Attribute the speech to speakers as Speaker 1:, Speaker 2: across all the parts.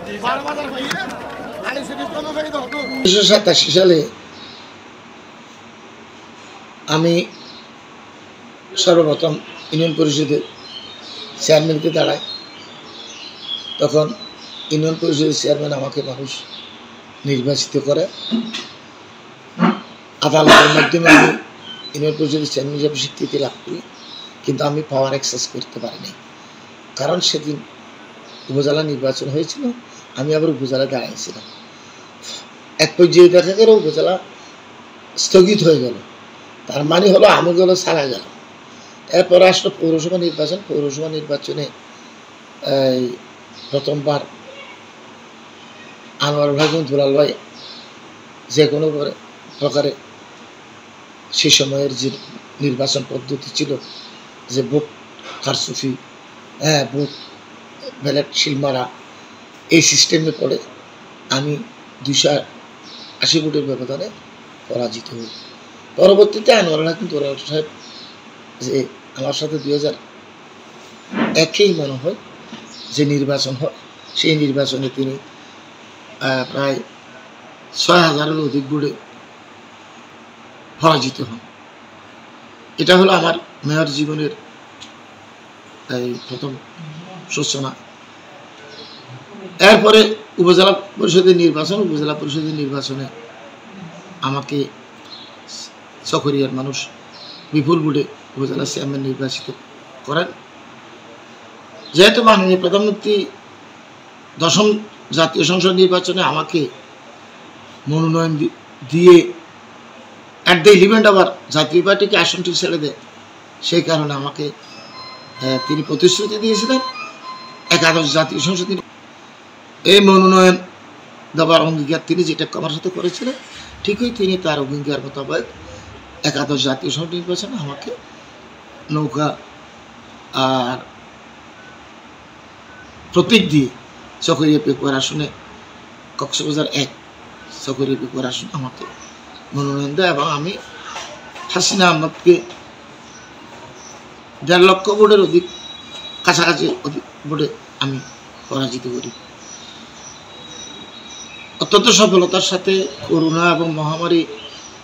Speaker 1: 1987 সালে আমি সর্বপ্রথম ইউনিয়ন পরিষদের চেয়ারম্যানকে দাঁড়াই। তখন ইউনিয়ন পরিষদের চেয়ারম্যান আমাকে মানুষ নির্বাচিত করে। আদালতের মাধ্যমে আমি ইউনিয়ন পরিষদের চেয়ারম্যান হিসাবে স্বীকৃতি লাভ করি, কিন্তু আমি পাওয়ার এক্সারসাইজ করতে পারিনি। কারণ সেদিন উপজেলা নির্বাচন হয়েছিল, আমি আবার উপজেলায় দাঁড়াইছিলাম। এক পর্যায়ে দেখা গেল উপজেলা স্থগিত হয়ে গেল, তার মানে হলো আমি গেল ছাড়া গেল। এরপরে আসলো পৌরসভা নির্বাচন। পৌরসভা নির্বাচনে প্রথমবার আনোয়ার ভাই এবং দুলাল ভাই যে কোনো প্রকারে সে সময়ের যে নির্বাচন পদ্ধতি ছিল, যে ভোট কারচুপি, ভোট ব্যালট শিলমারা, এই সিস্টেমে পড়ে আমি 280 ভোটের ব্যবধানে পরাজিত হই। পরবর্তীতে আনোয়ার হাকিম দুলাল সাহেব যে আমার সাথে 2001-এই মনে হয় যে নির্বাচন হয়, সেই নির্বাচনে তিনি প্রায় 6000-এর অধিক ভোটে পরাজিত হন। এটা হলো আমার মেয়র জীবনের প্রথম সূচনা। এরপরে উপজেলা পরিষদের নির্বাচন। উপজেলা পরিষদের নির্বাচনে আমাকে চকরিয়ার মানুষ বিপুল ভোটে উপজেলা চেয়ারম্যান নির্বাচিত করেন। যেহেতু মাননীয় প্রধানমন্ত্রী 10ম জাতীয় সংসদ নির্বাচনে আমাকে মনোনয়ন দিয়ে অ্যাট দ্য ইভেন্ট আবার জাতীয় পার্টিকে আসনটি ছেড়ে দেয়, সেই কারণে আমাকে তিনি প্রতিশ্রুতি দিয়েছিলেন একাদশ জাতীয় সংসদ। এই মনোনয়ন দেওয়ার অঙ্গীকার তিনি যেটা আমার সাথে করেছিলেন, ঠিকই তিনি তার অঙ্গীকার মোতাবেক একাদশ জাতীয় সংসদ নির্বাচনে আমাকে নৌকা আর প্রতীক দিয়ে চকরিয়া পেকুয়ার আসনে, কক্সবাজার 1 চকরিয়া পেকুয়ার আসনে আমাকে মনোনয়ন দেয় এবং আমি হাসিনা আহমদকে 1.5 লক্ষ ভোটের অধিক কাছাকাছি অধিক ভোটে আমি পরাজিত করি। অত্যন্ত সফলতার সাথে করোনা এবং মহামারী,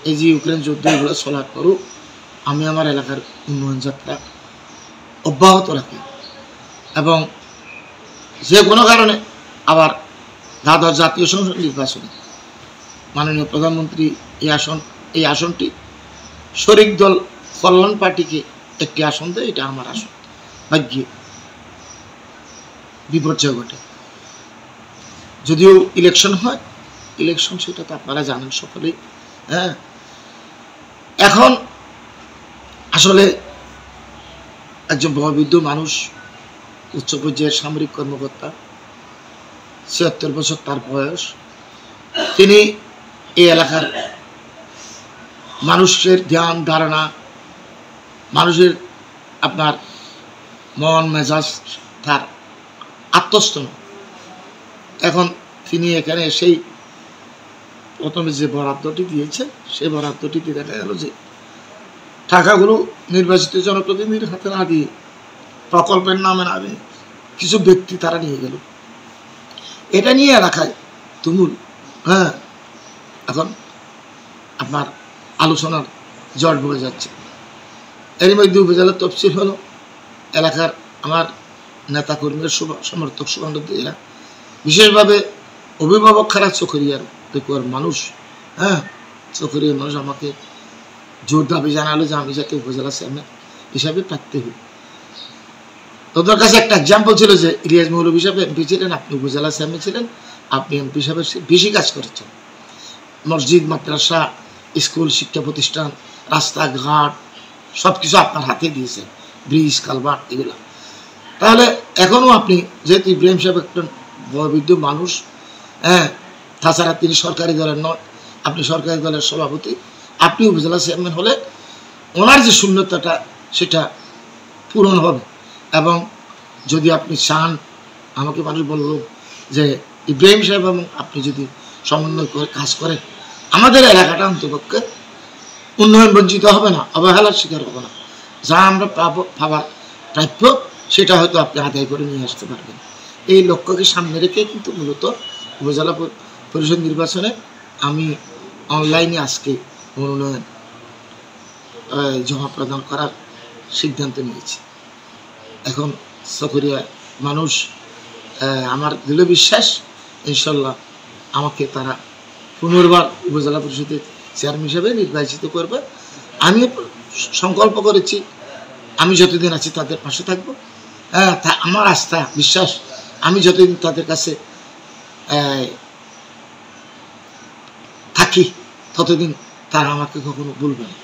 Speaker 1: এই যে ইউক্রেন যুদ্ধ, এগুলো চলার পরও আমি আমার এলাকার উন্নয়ন যাত্রা অব্যাহত রাখি এবং যে কোনো কারণে আবার দ্বাদশ জাতীয় সংসদ নির্বাচনে মাননীয় প্রধানমন্ত্রী এই আসনটি শরিক দল কল্যাণ পার্টিকে একটি আসন দেয়। এটা আমার আসন, ভাগ্যে বিপর্যয় ঘটে। যদিও ইলেকশন হয়, ইলেকশন সেটা তো আপনারা জানেন সকলেই। এখন আসলে একজন বয়োবৃদ্ধ মানুষ, উচ্চ পর্যায়ের সামরিক কর্মকর্তা, ৭৬ বছর তার বয়স, তিনি এই এলাকার মানুষের ধ্যান ধারণা, মানুষের আপনার মন মেজাজ তার আত্মস্থ। এখন তিনি এখানে সেই প্রথমে যে বরাদ্দটি দিয়েছেন, সেই বরাদ্দটিতে দেখা গেল যে টাকাগুলো নির্বাচিত জনপ্রতিনিধির হাতে না দিয়ে, প্রকল্পের নামে না দিয়ে কিছু ব্যক্তি তারা নিয়ে গেল। এটা নিয়ে এলাকায় তুমুল এখন আপনার আলোচনার জট বয়ে যাচ্ছে। এরই মধ্যে উপজেলার তফসিল হলো, এলাকার আমার নেতাকর্মীর সমর্থক সুগন্ধীরা, বিশেষভাবে অভিভাবক খারাপ চকরিয়ার পেকুয়ার মানুষ, চকরিয়ার মানুষ আমাকে জোর দাবি জানালো যে আমি যাতে উপজেলা চেয়ারম্যান হিসাবে প্রার্থী হই। তোদের কাছে একটা এক্সাম্পল ছিল যে ইলিয়াস মৌলভী সাহেব এমপি ছিলেন, আপনি উপজেলা চেয়ারম্যান ছিলেন, আপনি এমপি সাহেবের বেশি কাজ করেছেন। মসজিদ, মাদ্রাসা, স্কুল, শিক্ষা প্রতিষ্ঠান, রাস্তাঘাট সব কিছু আপনার হাতে দিয়েছেন, ব্রিজ, কালভার্ট, এগুলো। তাহলে এখনও আপনি, যেহেতু ইব্রাহিম সাহেব একজন বয়োবৃদ্ধ মানুষ, তাছাড়া তিনি সরকারি দলের নয়, আপনি সরকারি দলের সভাপতি, আপনি উপজেলা চেয়ারম্যান হলে ওনার যে শূন্যতাটা সেটা পূরণ হবে। এবং যদি আপনি চান, আমাকে মানুষ বলল যে ইব্রাহিম সাহেব এবং আপনি যদি সমন্বয় করে কাজ করেন, আমাদের এলাকাটা অন্তপক্ষে উন্নয়ন বঞ্চিত হবে না, অবহেলার শিকার হবে না। যা আমরা পাবার প্রাপ্য সেটা হয়তো আপনি আদায় করে নিয়ে আসতে পারবেন। এই লক্ষ্যকে সামনে রেখে কিন্তু মূলত উপজেলা পরিষদ নির্বাচনে আমি অনলাইনে আজকে মনোনয়ন জমা প্রদান করার সিদ্ধান্ত নিয়েছি। এখন চকরিয়া মানুষ আমার দৃঢ় বিশ্বাস ইনশাল্লাহ আমাকে তারা পুনর্বার উপজেলা পরিষদের চেয়ারম্যান হিসেবে নির্বাচিত করবে। আমিও সংকল্প করেছি আমি যতদিন আছি তাদের পাশে থাকবো। আমার আস্থা বিশ্বাস আমি যতদিন তাদের কাছে থাকি ততদিন তারা আমাকে কখনো ভুলবে না।